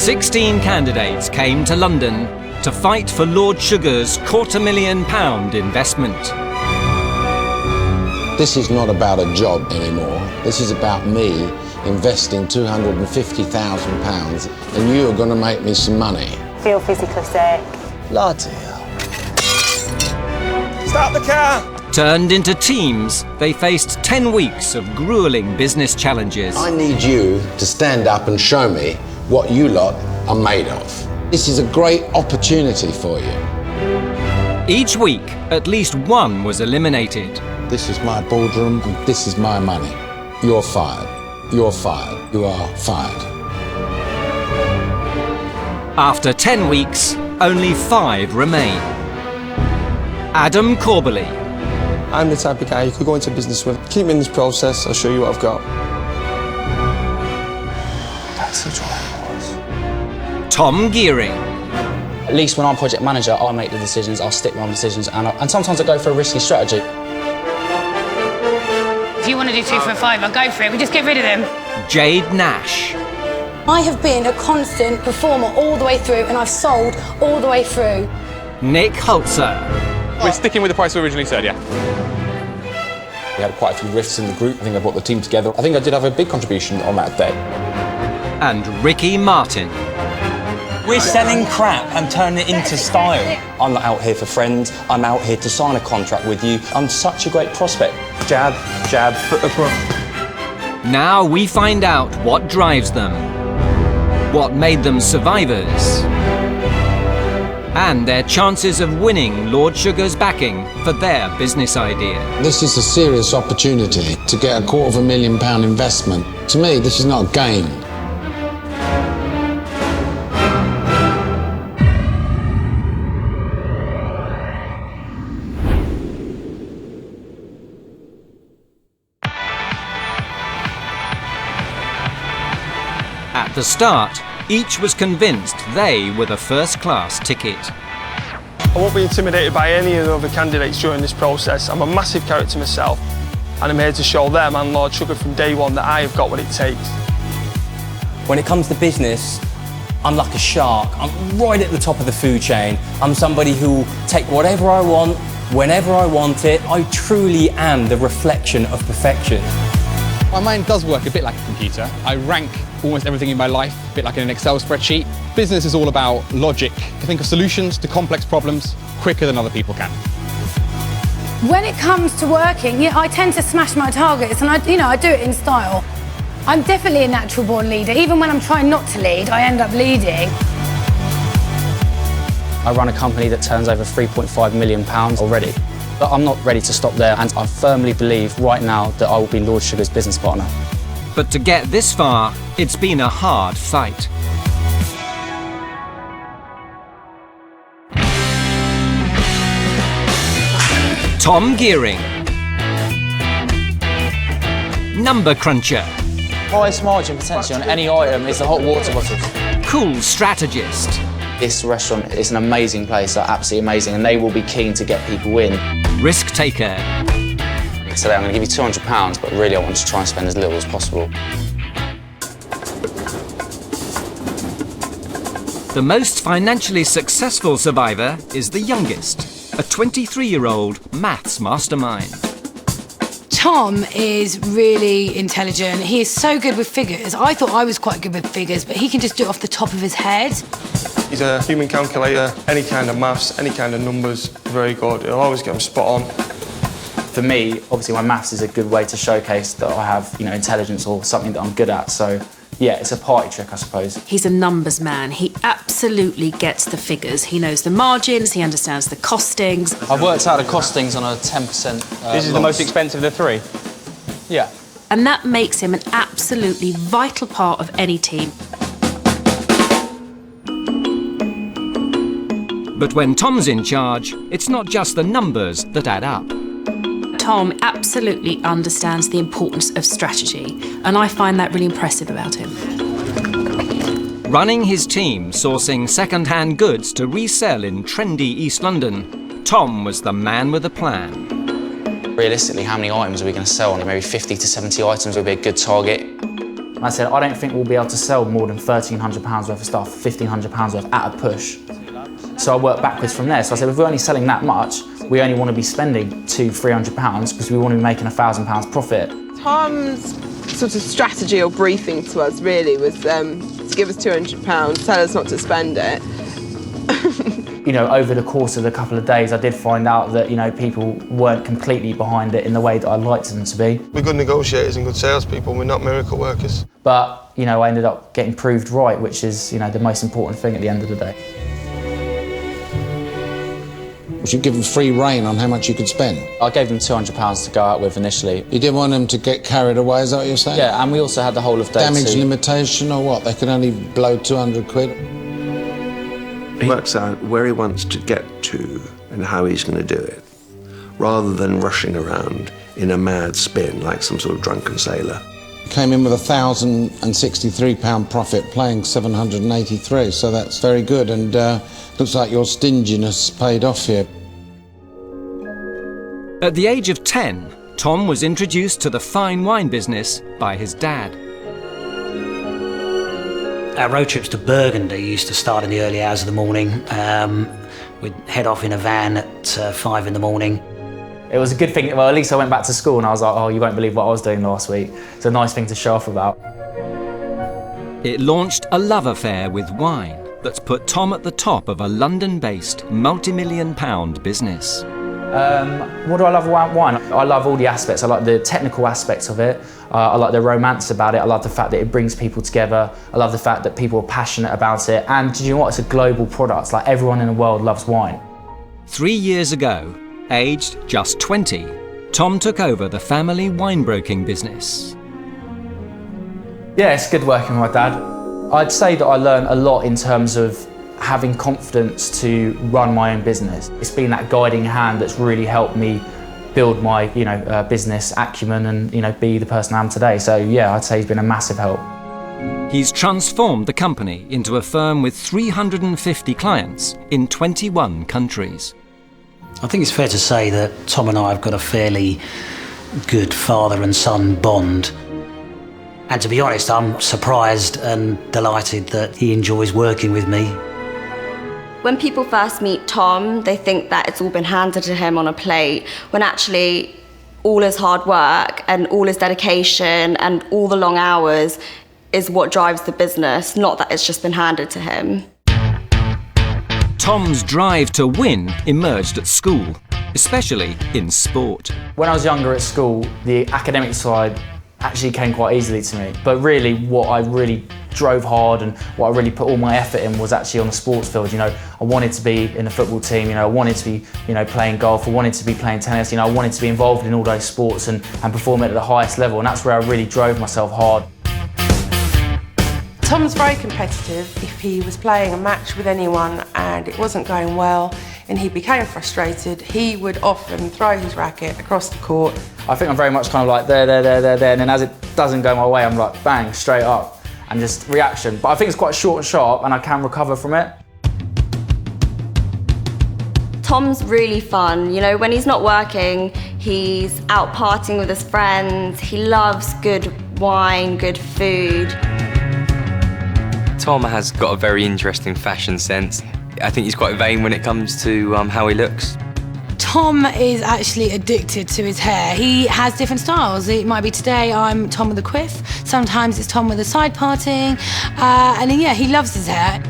16 candidates came to London to fight for Lord Sugar's £250,000 investment. This is not about a job anymore. This is about me investing £250,000 and you are going to make me some money. Feel physically sick. Bloody hell. Start the car! Turned into teams, they faced 10 weeks of gruelling business challenges. I need you to stand up and show me what you lot are made of. This is a great opportunity for you. Each week, at least one was eliminated. This is my boardroom and this is my money. You're fired. You're fired. You are fired. After 10 weeks, only 5 remain. Adam Corbally. I'm the type of guy you could go into business with. Keep me in this process, I'll show you what I've got. That's the drive, boys. Tom Gearing. At least when I'm project manager, I'll make the decisions, I'll stick my decisions, and sometimes I go for a risky strategy. If you want to do 2 for 5, I'll go for it. We just get rid of them. Jade Nash. I have been a constant performer all the way through, and I've sold all the way through. Nick Holzer. We're sticking with the price we originally said, yeah. We had quite a few rifts in the group. I think I brought the team together. I think I did have a big contribution on that day. And Ricky Martin. We're selling crap and turning it into style. I'm not out here for friends, I'm out here to sign a contract with you. I'm such a great prospect. Jab, jab, foot across. Now we find out what drives them, what made them survivors, and their chances of winning Lord Sugar's backing for their business idea. This is a serious opportunity to get a £250,000 investment. To me, this is not a game. At the start, each was convinced they were the first-class ticket. I won't be intimidated by any of the other candidates during this process. I'm a massive character myself, and I'm here to show them and Lord Sugar from day one that I have got what it takes. When it comes to business, I'm like a shark. I'm right at the top of the food chain. I'm somebody who will take whatever I want, whenever I want it. I truly am the reflection of perfection. My mind does work a bit like a computer. I rank almost everything in my life, a bit like in an Excel spreadsheet. Business is all about logic. I think of solutions to complex problems quicker than other people can. When it comes to working, yeah, I tend to smash my targets, and I do it in style. I'm definitely a natural born leader. Even when I'm trying not to lead, I end up leading. I run a company that turns over £3.5 million already. But I'm not ready to stop there, and I firmly believe right now that I will be Lord Sugar's business partner. But to get this far, it's been a hard fight. Tom Gearing. Number cruncher. Highest margin potential on any item is the hot water bottles. Cool strategist. This restaurant is an amazing place, absolutely amazing, and they will be keen to get people in. Risk taker. So I'm going to give you £200, but really I want to try and spend as little as possible. The most financially successful survivor is the youngest, a 23-year-old maths mastermind. Tom is really intelligent. He is so good with figures. I thought I was quite good with figures, but he can just do it off the top of his head. He's a human calculator, any kind of maths, any kind of numbers, very good. He'll always get them spot on. For me, obviously my maths is a good way to showcase that I have, intelligence or something that I'm good at, so yeah, it's a party trick, I suppose. He's a numbers man. He absolutely gets the figures. He knows the margins, he understands the costings. I've worked out the costings on a 10% This is the most expensive of the 3? Yeah. And that makes him an absolutely vital part of any team. But when Tom's in charge, it's not just the numbers that add up. Tom absolutely understands the importance of strategy, and I find that really impressive about him. Running his team sourcing second-hand goods to resell in trendy East London, Tom was the man with a plan. Realistically, how many items are we going to sell on? Maybe 50 to 70 items would be a good target. And I said, I don't think we'll be able to sell more than £1,300 worth of stuff, £1,500 worth at a push. So I worked backwards from there. So I said, if we're only selling that much, we only want to be spending £200–300 because we want to be making £1,000 profit. Tom's sort of strategy or briefing to us really was to give us £200, tell us not to spend it. You know, over the course of a couple of days, I did find out that, you know, people weren't completely behind it in the way that I'd liked them to be. We're good negotiators and good salespeople, we're not miracle workers. But, you know, I ended up getting proved right, which is, you know, the most important thing at the end of the day. You give them free rein on how much you could spend? I gave them £200 to go out with initially. You didn't want them to get carried away, is that what you're saying? Yeah, and we also had the whole of day damage limitation or what? They could only blow 200 quid? He works out where he wants to get to and how he's going to do it, rather than rushing around in a mad spin like some sort of drunken sailor. Came in with £1,063 profit, playing 783, so that's very good, and looks like your stinginess paid off here. At the age of 10, Tom was introduced to the fine wine business by his dad. Our road trips to Burgundy used to start in the early hours of the morning. We'd head off in a van at 5 in the morning. It was a good thing, well, at least I went back to school and I was like, oh, you won't believe what I was doing last week. It's a nice thing to show off about. It launched a love affair with wine that's put Tom at the top of a London-based multi-million-pound business. What do I love about wine? I love all the aspects. I like the technical aspects of it. I like the romance about it. I love the fact that it brings people together. I love the fact that people are passionate about it. And do you know what? It's a global product. Like, everyone in the world loves wine. 3 years ago, aged just 20, Tom took over the family winebroking business. Yeah, it's good working with my dad. I'd say that I learned a lot in terms of having confidence to run my own business. It's been that guiding hand that's really helped me build my, business acumen and, be the person I am today. So yeah, I'd say he's been a massive help. He's transformed the company into a firm with 350 clients in 21 countries. I think it's fair to say that Tom and I have got a fairly good father and son bond. And to be honest, I'm surprised and delighted that he enjoys working with me. When people first meet Tom, they think that it's all been handed to him on a plate, when actually all his hard work and all his dedication and all the long hours is what drives the business, not that it's just been handed to him. Tom's drive to win emerged at school, especially in sport. When I was younger at school, the academic side actually came quite easily to me. But really, what I really drove hard and what I really put all my effort in was actually on the sports field. I wanted to be in the football team, I wanted to be, playing golf, I wanted to be playing tennis, I wanted to be involved in all those sports and perform at the highest level, and that's where I really drove myself hard. Tom's very competitive. If he was playing a match with anyone and it wasn't going well and he became frustrated, he would often throw his racket across the court. I think I'm very much kind of like there, and then as it doesn't go my way, I'm like bang, straight up, and just reaction. But I think it's quite short and sharp and I can recover from it. Tom's really fun. When he's not working, he's out partying with his friends. He loves good wine, good food. Tom has got a very interesting fashion sense. I think he's quite vain when it comes to how he looks. Tom is actually addicted to his hair. He has different styles. It might be today I'm Tom with a quiff, sometimes it's Tom with a side parting, and then, yeah, he loves his hair.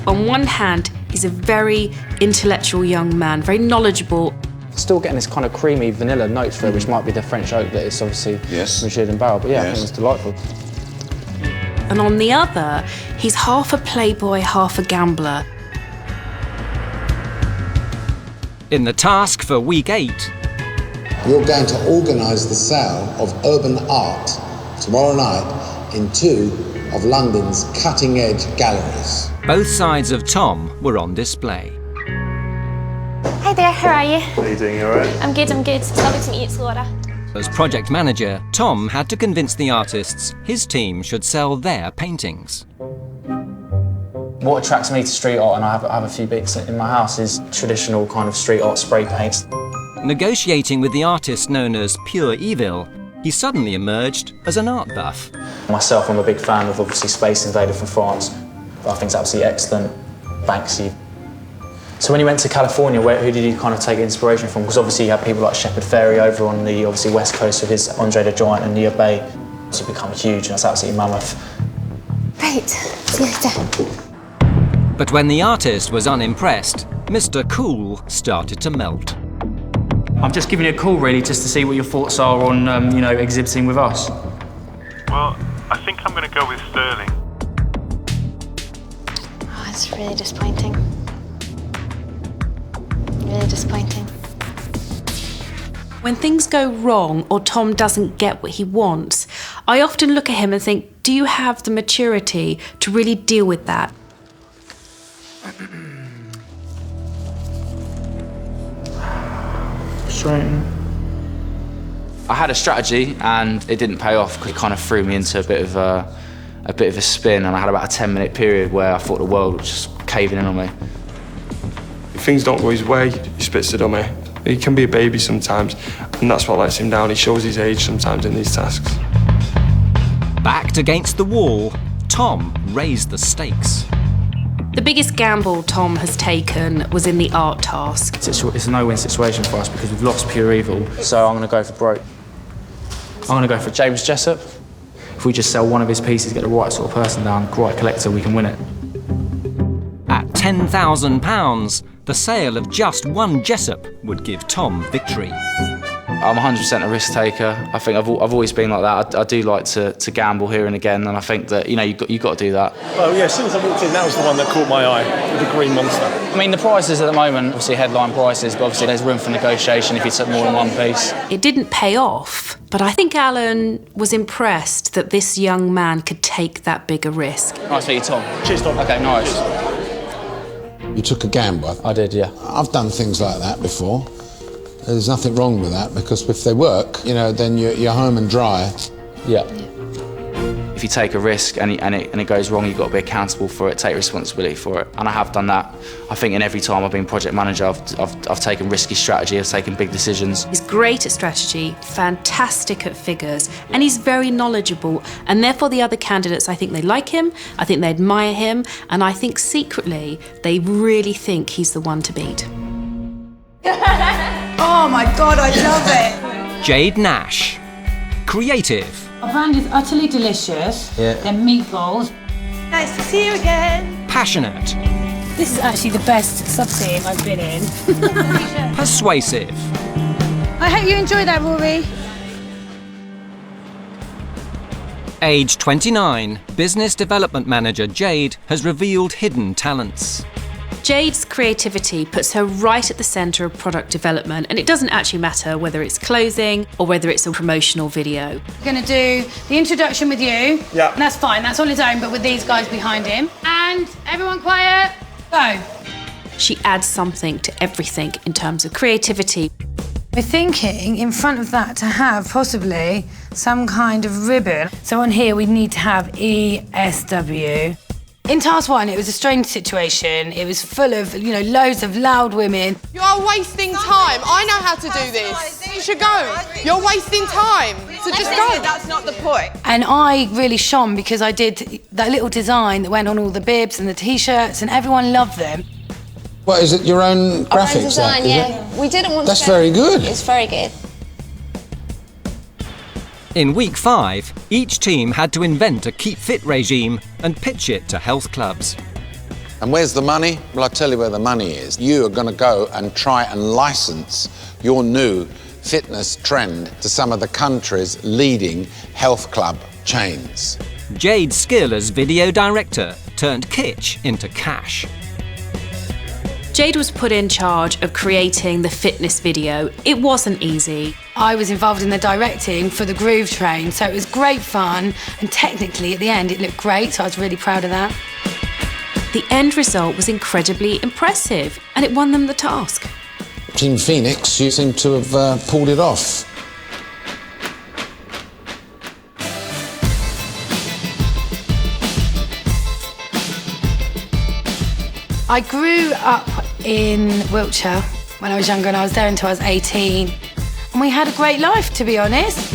On one hand, he's a very intellectual young man, very knowledgeable. Still getting this kind of creamy vanilla notes for it, which might be the French oak that is obviously matured and barrel, but yeah, I think it's delightful. And on the other, he's half a playboy, half a gambler. In the task for week 8, you're going to organise the sale of urban art tomorrow night in 2 of London's cutting-edge galleries. Both sides of Tom were on display. Hi there, how are you? How are you doing, you alright? I'm good, It's lovely to meet you, it's Laura. As project manager, Tom had to convince the artists his team should sell their paintings. What attracts me to street art, and I have a few bits in my house, is traditional kind of street art spray paints. Negotiating with the artist known as Pure Evil, he suddenly emerged as an art buff. Myself, I'm a big fan of obviously Space Invader from France. I think it's absolutely excellent. Banksy. So when you went to California, who did you kind of take inspiration from? Because obviously you have people like Shepard Fairey over on the obviously west coast with his Andre the Giant and Nia Bay. It's become huge and that's absolutely mammoth. Right, see you later. But when the artist was unimpressed, Mr. Cool started to melt. I'm just giving you a call really just to see what your thoughts are on, you know, exhibiting with us. Well, I think I'm going to go with Sterling. Oh, it's really disappointing. Really disappointing. When things go wrong or Tom doesn't get what he wants, I often look at him and think, do you have the maturity to really deal with that? I had a strategy and it didn't pay off because it kind of threw me into a bit of a spin, and I had about a 10-minute period where I thought the world was just caving in on me. If things don't go his way, he spits it on me. He can be a baby sometimes, and that's what lets him down. He shows his age sometimes in these tasks. Backed against the wall, Tom raised the stakes. The biggest gamble Tom has taken was in the art task. It's a no-win situation for us because we've lost pure evil, so I'm going to go for broke. I'm going to go for James Jessup. If we just sell one of his pieces, get the right sort of person down, right collector, we can win it. At £10,000, the sale of just one Jessup would give Tom victory. I'm 100% a risk taker. I think I've always been like that. I do like to gamble here and again, and I think that, you know, you've got to do that. Well, yeah, as soon as I walked in, that was the one that caught my eye, with the green monster. I mean, the prices at the moment, obviously headline prices, but obviously there's room for negotiation if you took more than one piece. It didn't pay off, but I think Alan was impressed that this young man could take that bigger risk. Nice to meet you, Tom. Cheers, Tom. Okay, nice. You took a gamble. I did, yeah. I've done things like that before. There's nothing wrong with that, because if they work, you know, then you're home and dry. Yeah. If you take a risk and it goes wrong, you've got to be accountable for it, take responsibility for it. And I have done that. I think in every time I've been project manager, I've taken risky strategy, I've taken big decisions. He's great at strategy, fantastic at figures, and he's very knowledgeable. And therefore the other candidates, I think they like him, I think they admire him, and I think secretly they really think he's the one to beat. Oh my God, I love it. Jade Nash. Creative. Our brand is utterly delicious. Yeah. They're meatballs. Nice to see you again. Passionate. This is actually the best sub-team I've been in. Persuasive. I hope you enjoy that, Rory. Age 29, Business Development Manager Jade has revealed hidden talents. Jade's creativity puts her right at the centre of product development, and it doesn't actually matter whether it's clothing or whether it's a promotional video. We're going to do the introduction with you. Yeah. And that's fine, that's on his own, but with these guys behind him. And everyone quiet, go. She adds something to everything in terms of creativity. We're thinking in front of that to have possibly some kind of ribbon. So on here we need to have ESW. In task one, it was a strange situation. It was full of, you know, loads of loud women. You are wasting time. I know how to do this. You should go. You're wasting time. So just go. That's not the point. And I really shone because I did that little design that went on all the bibs and the T-shirts, and everyone loved them. What, is it your own graphics? Design, that, is yeah. it? We didn't want That's to go. very good. It's very good. In week 5, each team had to invent a keep fit regime and pitch it to health clubs. And where's the money? Well, I'll tell you where the money is. You are going to go and try and license your new fitness trend to some of the country's leading health club chains. Jade's skill as video director turned kitsch into cash. Jade was put in charge of creating the fitness video. It wasn't easy. I was involved in the directing for the Groove Train, so it was great fun, and technically at the end it looked great, so I was really proud of that. The end result was incredibly impressive, and it won them the task. Team Phoenix, you seem to have pulled it off. I grew up in Wiltshire when I was younger, and I was there until I was 18. And we had a great life, to be honest.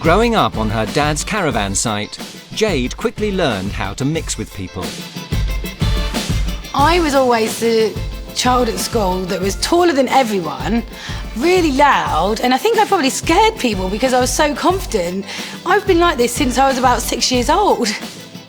Growing up on her dad's caravan site, Jade quickly learned how to mix with people. I was always the child at school that was taller than everyone, really loud, and I think I probably scared people because I was so confident. I've been like this since I was about 6 years old.